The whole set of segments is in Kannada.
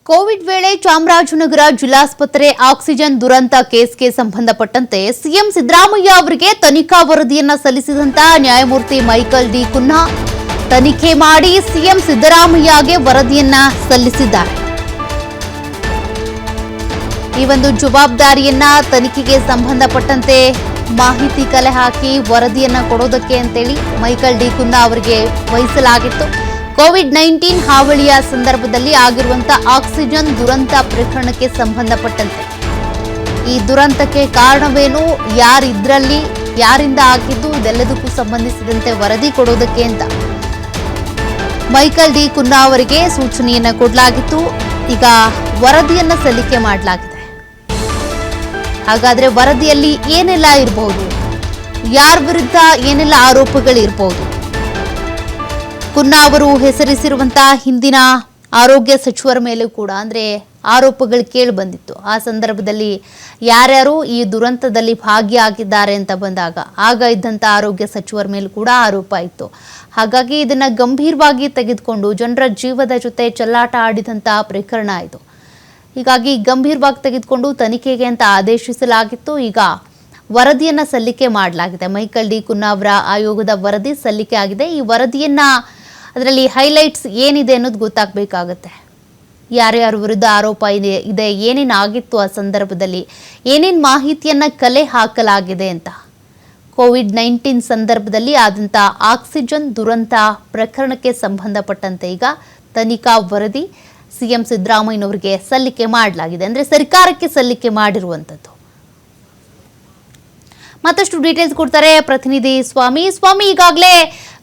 ಕೋವಿಡ್ ವೇಳೆ ಚಾಮರಾಜನಗರ ಜಿಲ್ಲಾಸ್ಪತ್ರೆ ಆಕ್ಸಿಜನ್ ದುರಂತ ಕೇಸ್ಗೆ ಸಂಬಂಧಪಟ್ಟಂತೆ ಸಿಎಂ ಸಿದ್ದರಾಮಯ್ಯ ಅವರಿಗೆ ತನಿಖಾ ವರದಿಯನ್ನ ಸಲ್ಲಿಸಿದಂತ ನ್ಯಾಯಮೂರ್ತಿ ಮೈಕಲ್ ಡಿ ಕುನ್ನಾ ತನಿಖೆ ಮಾಡಿ ಸಿಎಂ ಸಿದ್ದರಾಮಯ್ಯಗೆ ವರದಿಯನ್ನ ಸಲ್ಲಿಸಿದ್ದಾರೆ. ಈ ಒಂದು ಜವಾಬ್ದಾರಿಯನ್ನ ತನಿಖೆಗೆ ಸಂಬಂಧಪಟ್ಟಂತೆ ಮಾಹಿತಿ ಕಲೆ ಹಾಕಿ ವರದಿಯನ್ನ ಕೊಡೋದಕ್ಕೆ ಅಂತೇಳಿ ಮೈಕಲ್ ಡಿ ಕುನ್ನಾ ಅವರಿಗೆ ವಹಿಸಲಾಗಿತ್ತು. ಕೋವಿಡ್-19 ಹಾವಳಿಯ ಸಂದರ್ಭದಲ್ಲಿ ಆಗಿರುವಂತಹ ಆಕ್ಸಿಜನ್ ದುರಂತ ಪ್ರಕರಣಕ್ಕೆ ಸಂಬಂಧಪಟ್ಟಂತೆ ಈ ದುರಂತಕ್ಕೆ ಕಾರಣವೇನು, ಯಾರಿದ್ರಲ್ಲಿ, ಯಾರಿಂದ ಆಗಿದ್ದು, ಇದೆಲ್ಲದಕ್ಕೂ ಸಂಬಂಧಿಸಿದಂತೆ ವರದಿ ಕೊಡೋದಕ್ಕೆ ಅಂತ ಮೈಕಲ್ ಡಿ ಕುನ್ನಾ ಅವರಿಗೆ ಸೂಚನೆಯನ್ನ ಕೊಡಲಾಗಿತ್ತು. ಈಗ ವರದಿಯನ್ನ ಸಲ್ಲಿಕೆ ಮಾಡಲಾಗಿದೆ. ಹಾಗಾದ್ರೆ ವರದಿಯಲ್ಲಿ ಏನೆಲ್ಲ ಇರಬಹುದು, ಯಾರ ವಿರುದ್ಧ ಏನೆಲ್ಲ ಆರೋಪಗಳಿರಬಹುದು? ಕುನ್ನಾ ಅವರು ಹೆಸರಿಸಿರುವಂತಹ ಹಿಂದಿನ ಆರೋಗ್ಯ ಸಚಿವರ ಮೇಲೂ ಕೂಡ ಆರೋಪಗಳು ಕೇಳಿ ಬಂದಿತ್ತು. ಆ ಸಂದರ್ಭದಲ್ಲಿ ಯಾರ್ಯಾರು ಈ ದುರಂತದಲ್ಲಿ ಭಾಗಿಯಾಗಿದ್ದಾರೆ ಅಂತ ಬಂದಾಗ ಆಗ ಇದ್ದಂಥ ಆರೋಗ್ಯ ಸಚಿವರ ಮೇಲೂ ಕೂಡ ಆರೋಪ ಇತ್ತು. ಹಾಗಾಗಿ ಇದನ್ನ ಗಂಭೀರವಾಗಿ ತೆಗೆದುಕೊಂಡು ಜನರ ಜೀವದ ಜೊತೆ ಚೆಲ್ಲಾಟ ಆಡಿದಂತಹ ಪ್ರಕರಣ ಇದು. ಹೀಗಾಗಿ ಗಂಭೀರವಾಗಿ ತೆಗೆದುಕೊಂಡು ತನಿಖೆಗೆ ಅಂತ ಆದೇಶಿಸಲಾಗಿತ್ತು. ಈಗ ವರದಿಯನ್ನ ಸಲ್ಲಿಕೆ ಮಾಡಲಾಗಿದೆ. ಮೈಕಲ್ ಡಿ ಕುನ್ನಾ ಅವರ ಆಯೋಗದ ವರದಿ ಸಲ್ಲಿಕೆ ಆಗಿದೆ. ಈ ವರದಿಯನ್ನ ಅದರಲ್ಲಿ ಹೈಲೈಟ್ಸ್ ಏನಿದೆ ಅನ್ನೋದು ಗೊತ್ತಾಗಬೇಕಾಗತ್ತೆ. ಯಾರ್ಯಾರ ವಿರುದ್ಧ ಆರೋಪ ಇದೆ, ಏನೇನಾಗಿತ್ತು, ಆ ಸಂದರ್ಭದಲ್ಲಿ ಏನೇನು ಮಾಹಿತಿಯನ್ನ ಕಲೆ ಹಾಕಲಾಗಿದೆ ಅಂತ. ಕೋವಿಡ್-19 ಸಂದರ್ಭದಲ್ಲಿ ಆದಂಥ ಆಕ್ಸಿಜನ್ ದುರಂತ ಪ್ರಕರಣಕ್ಕೆ ಸಂಬಂಧಪಟ್ಟಂತೆ ಈಗ ತನಿಖಾ ವರದಿ ಸಿಎಂ ಸಿದ್ದರಾಮಯ್ಯನವರಿಗೆ ಸಲ್ಲಿಕೆ ಮಾಡಲಾಗಿದೆ. ಸರ್ಕಾರಕ್ಕೆ ಸಲ್ಲಿಕೆ ಮಾಡಿರುವಂಥದ್ದು. ಮತ್ತಷ್ಟು ಡೀಟೇಲ್ಸ್ ಕೊಡ್ತಾರೆ ಪ್ರತಿನಿಧಿ ಸ್ವಾಮಿ. ಈಗಾಗಲೇ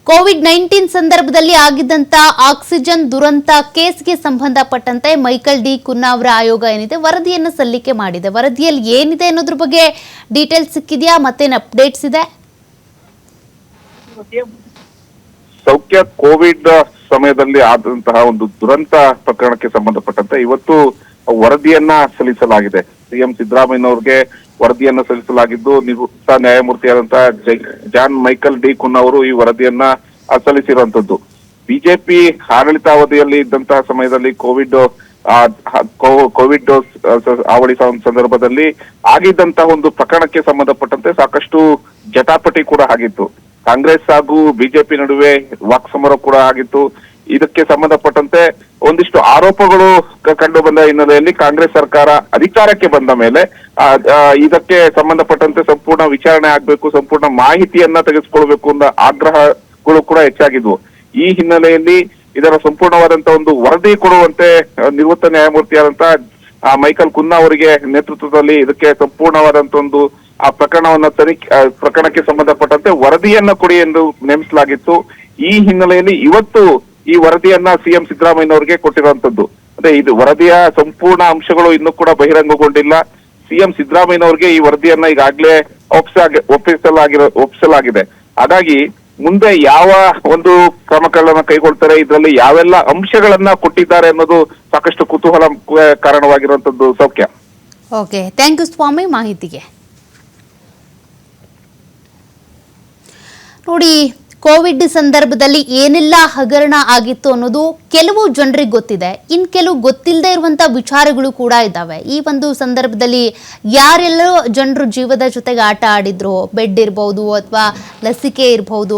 ಕೋವಿಡ್-19 ಸಂದರ್ಭದಲ್ಲಿ ಆಗಿದ್ದಂತ ಆಕ್ಸಿಜನ್ ದುರಂತ ಕೇಸ್ಗೆ ಸಂಬಂಧಪಟ್ಟಂತೆ ಮೈಕಲ್ ಡಿ ಕುನ್ನಾ ಅವರ ಆಯೋಗ ಏನಿದೆ ವರದಿಯನ್ನು ಸಲ್ಲಿಕೆ ಮಾಡಿದೆ. ವರದಿಯಲ್ಲಿ ಏನಿದೆ ಅನ್ನೋದ್ರ ಬಗ್ಗೆ ಡೀಟೇಲ್ಸ್ ಸಿಕ್ಕಿದೆಯಾ? ಮತ್ತೇನು ಅಪ್ಡೇಟ್ಸ್ ಇದೆ? ಸೌಖ್ಯ, ಕೋವಿಡ್ ಸಮಯದಲ್ಲಿ ಆದಂತಹ ಒಂದು ದುರಂತ ಪ್ರಕರಣಕ್ಕೆ ಸಂಬಂಧಪಟ್ಟಂತೆ ಇವತ್ತು ವರದಿಯನ್ನ ಸಲ್ಲಿಸಲಾಗಿದೆ. ಸಿಎಂ ಸಿದ್ದರಾಮಯ್ಯನವರಿಗೆ ವರದಿಯನ್ನ ಸಲ್ಲಿಸಲಾಗಿದ್ದು, ನಿವೃತ್ತ ನ್ಯಾಯಮೂರ್ತಿಯಾದಂತಹ ಜಾನ್ ಮೈಕಲ್ ಡಿ ಕುನ್ನಾ ಅವರು ಈ ವರದಿಯನ್ನ ಸಲ್ಲಿಸಿರುವಂತದ್ದು. ಬಿಜೆಪಿ ಆಡಳಿತಾವಧಿಯಲ್ಲಿ ಇದ್ದಂತಹ ಸಮಯದಲ್ಲಿ ಕೋವಿಡ್ ಹಾವಳಿ ಸಂದರ್ಭದಲ್ಲಿ ಆಗಿದ್ದಂತಹ ಒಂದು ಪ್ರಕರಣಕ್ಕೆ ಸಂಬಂಧಪಟ್ಟಂತೆ ಸಾಕಷ್ಟು ಜಟಾಪಟಿ ಕೂಡ ಆಗಿತ್ತು. ಕಾಂಗ್ರೆಸ್ ಹಾಗೂ ಬಿಜೆಪಿ ನಡುವೆ ವಾಕ್ಸಮರ ಕೂಡ ಆಗಿತ್ತು. ಇದಕ್ಕೆ ಸಂಬಂಧಪಟ್ಟಂತೆ ಒಂದಿಷ್ಟು ಆರೋಪಗಳು ಕಂಡು ಬಂದ ಹಿನ್ನೆಲೆಯಲ್ಲಿ ಕಾಂಗ್ರೆಸ್ ಸರ್ಕಾರ ಅಧಿಕಾರಕ್ಕೆ ಬಂದ ಮೇಲೆ ಇದಕ್ಕೆ ಸಂಬಂಧಪಟ್ಟಂತೆ ಸಂಪೂರ್ಣ ವಿಚಾರಣೆ ಆಗ್ಬೇಕು, ಸಂಪೂರ್ಣ ಮಾಹಿತಿಯನ್ನ ತೆಗೆದುಕೊಳ್ಬೇಕು ಅನ್ನೋ ಆಗ್ರಹಗಳು ಕೂಡ ಹೆಚ್ಚಾಗಿದ್ವು. ಈ ಹಿನ್ನೆಲೆಯಲ್ಲಿ ಇದರ ಸಂಪೂರ್ಣವಾದಂತಹ ಒಂದು ವರದಿ ಕೊಡುವಂತೆ ನಿವೃತ್ತ ನ್ಯಾಯಮೂರ್ತಿಯಾದಂತಹ ಮೈಕಲ್ ಕುನ್ನಾ ಅವರಿಗೆ ನೇತೃತ್ವದಲ್ಲಿ ಇದಕ್ಕೆ ಸಂಪೂರ್ಣವಾದಂತ ಒಂದು ಆ ಪ್ರಕರಣಕ್ಕೆ ಸಂಬಂಧಪಟ್ಟಂತೆ ವರದಿಯನ್ನ ಕೊಡಿ ಎಂದು ನೇಮಿಸಲಾಗಿತ್ತು. ಈ ಹಿನ್ನೆಲೆಯಲ್ಲಿ ಇವತ್ತು ಈ ವರದಿಯನ್ನ ಸಿಎಂ ಸಿದ್ದರಾಮಯ್ಯನವರಿಗೆ ಕೊಟ್ಟಿರುವಂತದ್ದು. ಇದು ವರದಿಯ ಸಂಪೂರ್ಣ ಅಂಶಗಳು ಇನ್ನೂ ಕೂಡ ಬಹಿರಂಗಗೊಂಡಿಲ್ಲ. ಸಿಎಂ ಸಿದ್ದರಾಮಯ್ಯನವರಿಗೆ ಈ ವರದಿಯನ್ನ ಈಗಾಗಲೇ ಒಪ್ಪಿಸಲಾಗಿದೆ. ಹಾಗಾಗಿ ಮುಂದೆ ಯಾವ ಒಂದು ಕ್ರಮಗಳನ್ನ ಕೈಗೊಳ್ತಾರೆ, ಇದರಲ್ಲಿ ಯಾವೆಲ್ಲ ಅಂಶಗಳನ್ನ ಕೊಟ್ಟಿದ್ದಾರೆ ಅನ್ನೋದು ಸಾಕಷ್ಟು ಕುತೂಹಲ ಕಾರಣವಾಗಿರುವಂತದ್ದು. ಸೌಖ್ಯ. ಓಕೆ, ಥ್ಯಾಂಕ್ ಯು ಸ್ವಾಮಿ ಮಾಹಿತಿಗೆ. ನೋಡಿ, ಕೋವಿಡ್ ಸಂದರ್ಭದಲ್ಲಿ ಏನೆಲ್ಲ ಹಗರಣ ಆಗಿತ್ತು ಅನ್ನೋದು ಕೆಲವು ಜನರಿಗೆ ಗೊತ್ತಿದೆ, ಇನ್ನು ಕೆಲವು ಗೊತ್ತಿಲ್ಲದೆ ಇರುವಂತಹ ವಿಚಾರಗಳು ಕೂಡ ಇದ್ದಾವೆ. ಈ ಒಂದು ಸಂದರ್ಭದಲ್ಲಿ ಯಾರೆಲ್ಲರೂ ಜನರು ಜೀವದ ಜೊತೆಗೆ ಆಟ ಆಡಿದ್ರು, ಬೆಡ್ ಇರ್ಬೋದು ಅಥವಾ ಲಸಿಕೆ ಇರ್ಬೋದು,